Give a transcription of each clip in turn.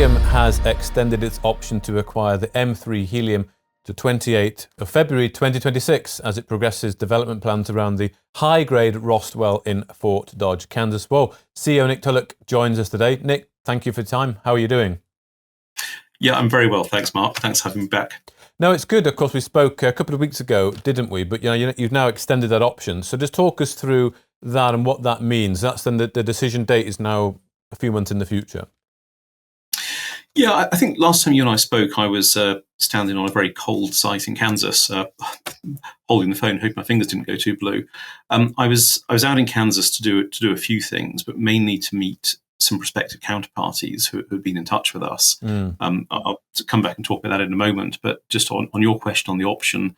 Helium has extended its option to acquire the M3 Helium to 28th of February 2026 as it progresses development plans around the high-grade Rost well in Fort Dodge, Kansas. Well, CEO Nick Tulloch joins us today. Nick, thank you for your time. How are you doing? Yeah, I'm very well. Thanks, Mark. Thanks for having me back. No, it's good. Of course, we spoke a couple of weeks ago, didn't we? But you've now extended that option. So just talk us through that and what that means. That's then the decision date is now a few months in the future. Yeah, I think last time you and I spoke, I was standing on a very cold site in Kansas, holding the phone, hoping my fingers didn't go too blue. I was out in Kansas to do a few things, but mainly to meet some prospective counterparties who have been in touch with us. I'll come back and talk about that in a moment. But just on your question on the option,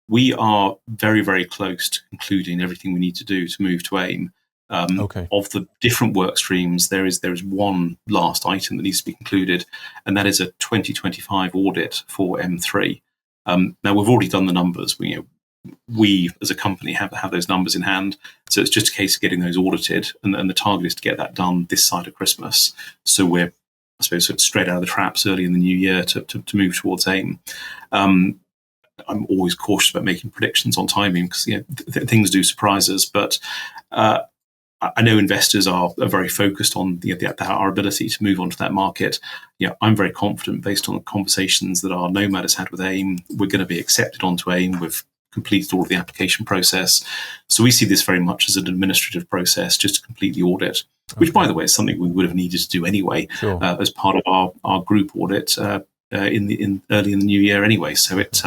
we are very, very close to concluding everything we need to do to move to AIM. Of the different work streams, there is one last item that needs to be concluded, and that is a 2025 audit for M3. Now, we've already done the numbers. We as a company have those numbers in hand, so it's just a case of getting those audited, and the target is to get that done this side of Christmas. So we're, I suppose, sort of straight out of the traps early in the new year to move towards AIM. I'm always cautious about making predictions on timing because things do surprise us, but I know investors are very focused on our ability to move onto that market. I'm very confident based on the conversations that our Nomad has had with AIM, we're going to be accepted onto AIM. We've completed all of the application process. So we see this very much as an administrative process just to complete the audit, which, by the way, is something we would have needed to do anyway as part of our group audit early in the new year anyway. So it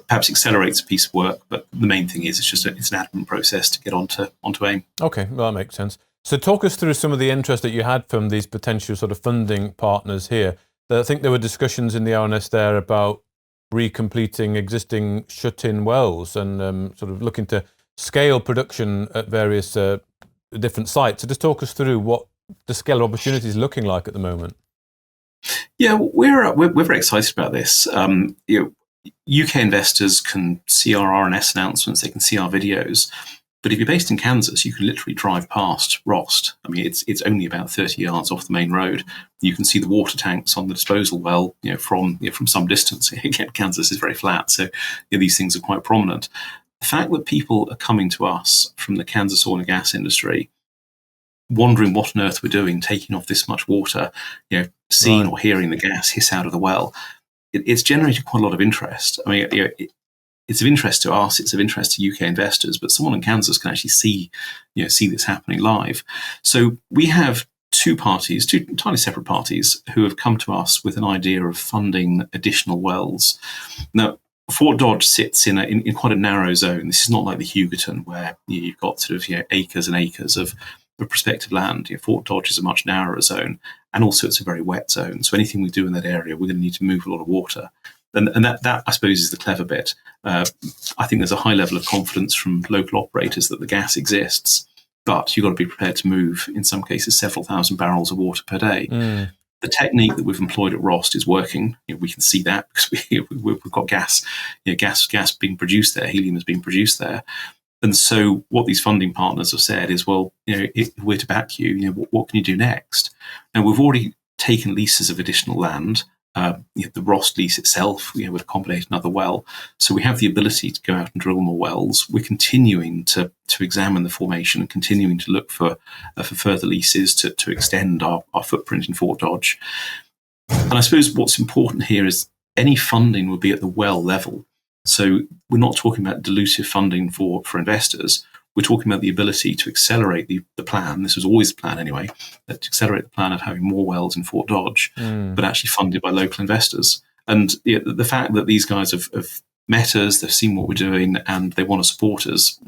perhaps accelerates a piece of work, but the main thing is it's an admin process to get onto AIM. Okay, well, that makes sense. So talk us through some of the interest that you had from these potential sort of funding partners here. I think there were discussions in the RNS there about recompleting existing shut-in wells and sort of looking to scale production at various different sites. So just talk us through what the scale of opportunity is looking like at the moment. Yeah, we're very excited about this. UK investors can see our RNS announcements, they can see our videos, but if you're based in Kansas, you can literally drive past Rost. I mean, it's only about 30 yards off the main road. You can see the water tanks on the disposal well, from some distance. Again, Kansas is very flat, so these things are quite prominent. The fact that people are coming to us from the Kansas oil and gas industry, wondering what on earth we're doing, taking off this much water, seeing or hearing the gas hiss out of the well, it's generated quite a lot of interest. I mean, it's of interest to us, it's of interest to UK investors, but someone in Kansas can actually see this happening live. So we have two entirely separate parties who have come to us with an idea of funding additional wells. Now, Fort Dodge sits in quite a narrow zone. This is not like the Hugoton where you've got sort of acres and acres of prospective land. Fort Dodge is a much narrower zone, and also it's a very wet zone. So anything we do in that area, we're going to need to move a lot of water. And that I suppose is the clever bit. I think there's a high level of confidence from local operators that the gas exists, but you've got to be prepared to move, in some cases, several thousand barrels of water per day. The technique that we've employed at Rost is working. We can see that because we've got gas being produced there, helium is being produced there. And so what these funding partners have said is, well, if we're to back you, what can you do next? And we've already taken leases of additional land. The Rost lease itself, would accommodate another well. So we have the ability to go out and drill more wells. We're continuing to examine the formation and continuing to look for further leases to extend our footprint in Fort Dodge. And I suppose what's important here is any funding will be at the well level. So we're not talking about dilutive funding for investors. We're talking about the ability to accelerate the plan. This was always the plan anyway, to accelerate the plan of having more wells in Fort Dodge, but actually funded by local investors. And the fact that these guys have met us, they've seen what we're doing, and they want to support us,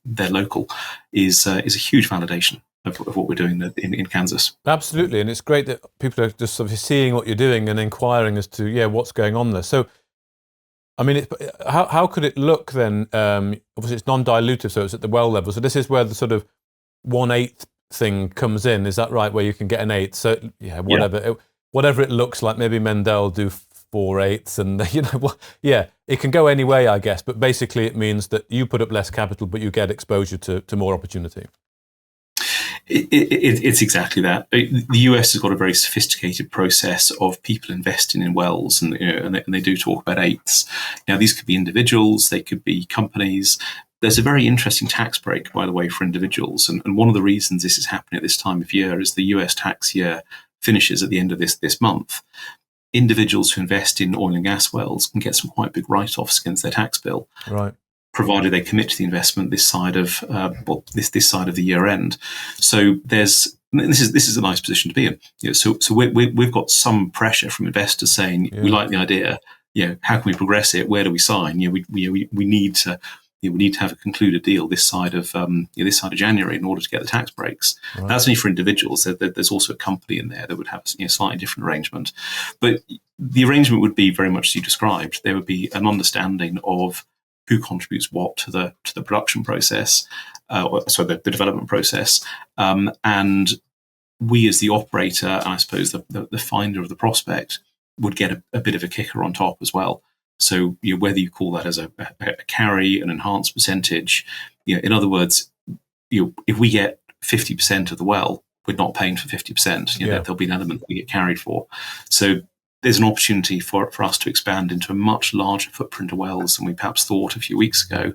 they're local, is a huge validation of what we're doing in Kansas. Absolutely, and it's great that people are just sort of seeing what you're doing and inquiring as to what's going on there. So, I mean, how could it look then? Obviously, it's non-dilutive, so it's at the well level. So this is where the sort of 1/8 thing comes in. Is that right? Where you can get an eighth? So whatever it looks like. Maybe Mendell do 4/8, and it can go any way, I guess. But basically, it means that you put up less capital, but you get exposure to more opportunity. It's exactly that. The US has got a very sophisticated process of people investing in wells, and, and they do talk about eighths. Now, these could be individuals, they could be companies. There's a very interesting tax break, by the way, for individuals. And one of the reasons this is happening at this time of year is the US tax year finishes at the end of this month. Individuals who invest in oil and gas wells can get some quite big write-offs against their tax bill. Right. Provided they commit to the investment this side of this side of the year end. So this is a nice position to be in. So we've got some pressure from investors saying we like the idea. How can we progress it? Where do we sign? We need to. We need to have a concluded deal this side of January in order to get the tax breaks. Right. That's only for individuals. There's also a company in there that would have a slightly different arrangement, but the arrangement would be very much as you described. There would be an understanding of who contributes what to the production process, the development process, and we as the operator, and I suppose the finder of the prospect, would get a bit of a kicker on top as well. So whether you call that as a carry, an enhanced percentage, in other words, if we get 50% of the well, we're not paying for 50%. There'll be an element that we get carried for. So there's an opportunity for us to expand into a much larger footprint of wells than we perhaps thought a few weeks ago,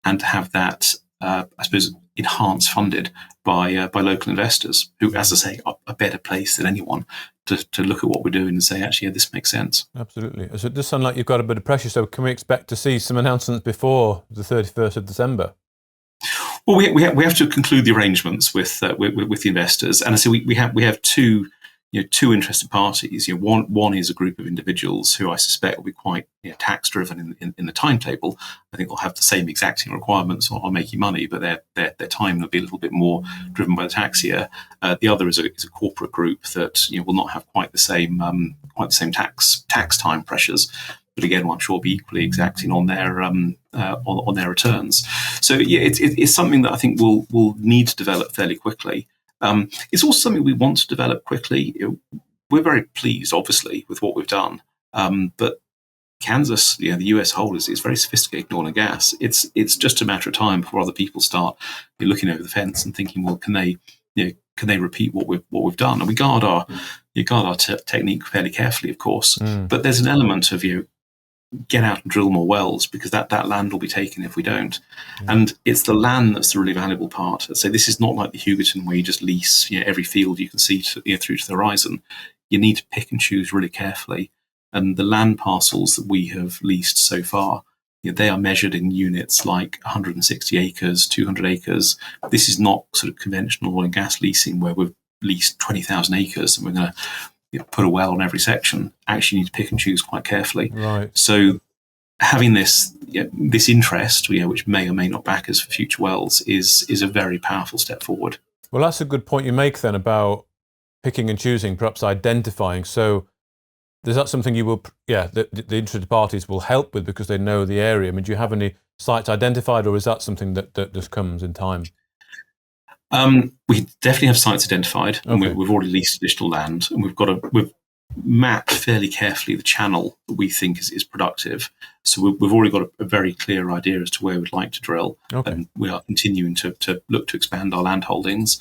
and to have that, I suppose, enhanced funded by local investors who, as I say, are a better place than anyone to look at what we're doing and say, actually, this makes sense. Absolutely. So it does sound like you've got a bit of pressure. So can we expect to see some announcements before the 31st of December? Well, we have to conclude the arrangements with the investors, and I say we have two interested parties. One is a group of individuals who I suspect will be quite tax driven in the timetable. I think they'll have the same exacting requirements on making money, but their time will be a little bit more driven by the tax year. The other is a corporate group that will not have quite the same tax time pressures, but again, I'm sure will be equally exacting on their returns. So it's something that I think we'll need to develop fairly quickly. It's also something we want to develop quickly. We're very pleased, obviously, with what we've done. But Kansas, the US whole is very sophisticated in oil and gas. It's just a matter of time before other people start looking over the fence and thinking, well, can they repeat what we've done? And we guard our technique fairly carefully, of course. But there's an element of get out and drill more wells, because that land will be taken if we don't. And it's the land that's the really valuable part. So this is not like the Hugoton where you just lease every field you can see through to the horizon. You need to pick and choose really carefully. And the land parcels that we have leased so far, they are measured in units like 160 acres, 200 acres. This is not sort of conventional oil and gas leasing where we've leased 20,000 acres and we're going to put a well on every section. Actually, you need to pick and choose quite carefully. Right. So having this interest, which may or may not back us for future wells, is a very powerful step forward. Well, that's a good point you make then about picking and choosing, perhaps identifying. So is that something you will, the interested parties will help with because they know the area? I mean, do you have any sites identified, or is that something that just comes in time? We definitely have sites identified, and we've already leased additional land, and we've mapped fairly carefully the channel that we think is productive. So we've already got a very clear idea as to where we'd like to drill, and we are continuing to look to expand our land holdings.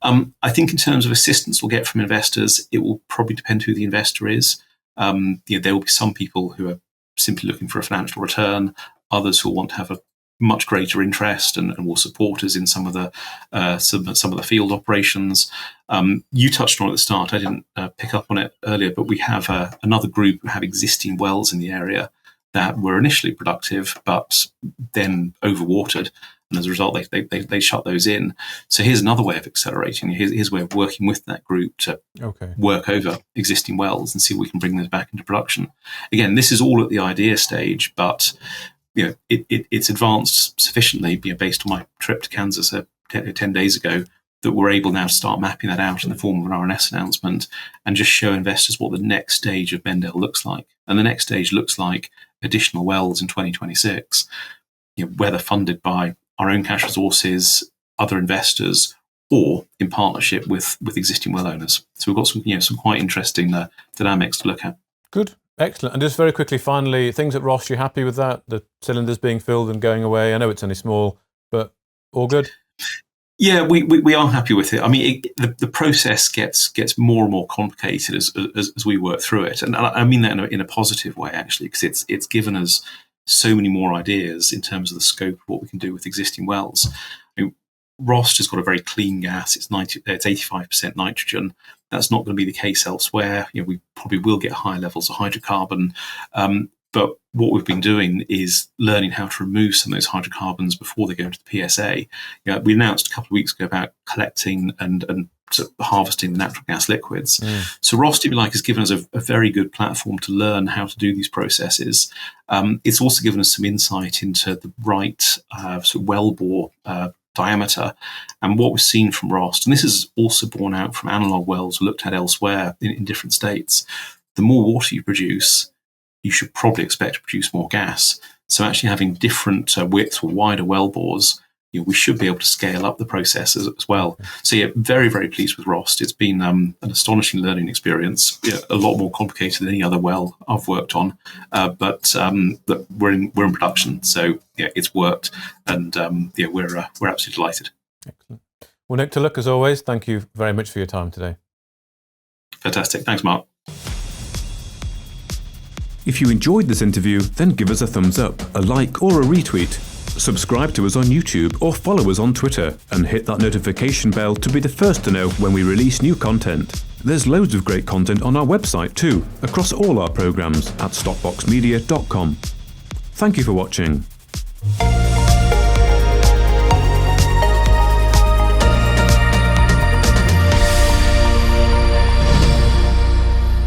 I think in terms of assistance we'll get from investors, it will probably depend who the investor is. There will be some people who are simply looking for a financial return, others who will want to have a much greater interest and will support us in some of the field operations. You touched on it at the start. I didn't pick up on it earlier, but we have another group who have existing wells in the area that were initially productive, but then overwatered, and as a result, they shut those in. So here's another way of accelerating. Here's a way of working with that group to work over existing wells and see if we can bring those back into production. Again, this is all at the idea stage, but it's advanced sufficiently, based on my trip to Kansas 10 days ago, that we're able now to start mapping that out in the form of an RNS announcement and just show investors what the next stage of Mendell looks like. And the next stage looks like additional wells in 2026, whether funded by our own cash resources, other investors, or in partnership with existing well owners. So we've got some quite interesting dynamics to look at. Good. Excellent. And just very quickly, finally, things at Rost, you happy with that? The cylinders being filled and going away? I know it's only small, but all good? Yeah, we are happy with it. I mean, the process gets more and more complicated as we work through it, and I mean that in a positive way, actually, because it's given us so many more ideas in terms of the scope of what we can do with existing wells. I mean, Rost has got a very clean gas. It's 85% nitrogen. That's not going to be the case elsewhere. We probably will get high levels of hydrocarbon. But what we've been doing is learning how to remove some of those hydrocarbons before they go into the PSA. We announced a couple of weeks ago about collecting and sort of harvesting the natural gas liquids. So Rost, if you like, has given us a very good platform to learn how to do these processes. It's also given us some insight into the right sort of wellbore diameter. And what we've seen from Rost, and this is also borne out from analog wells looked at elsewhere in different states, the more water you produce, you should probably expect to produce more gas. So actually having different widths or wider well bores, we should be able to scale up the process as well. So yeah, very, very pleased with Rost. It's been an astonishing learning experience, a lot more complicated than any other well I've worked on, but we're in production. So yeah, it's worked, and we're absolutely delighted. Excellent. Well, Nick Tulloch, as always, thank you very much for your time today. Fantastic. Thanks, Mark. If you enjoyed this interview, then give us a thumbs up, a like or a retweet. Subscribe to us on YouTube or follow us on Twitter and hit that notification bell to be the first to know when we release new content. There's loads of great content on our website too, across all our programs at stockboxmedia.com. Thank you for watching.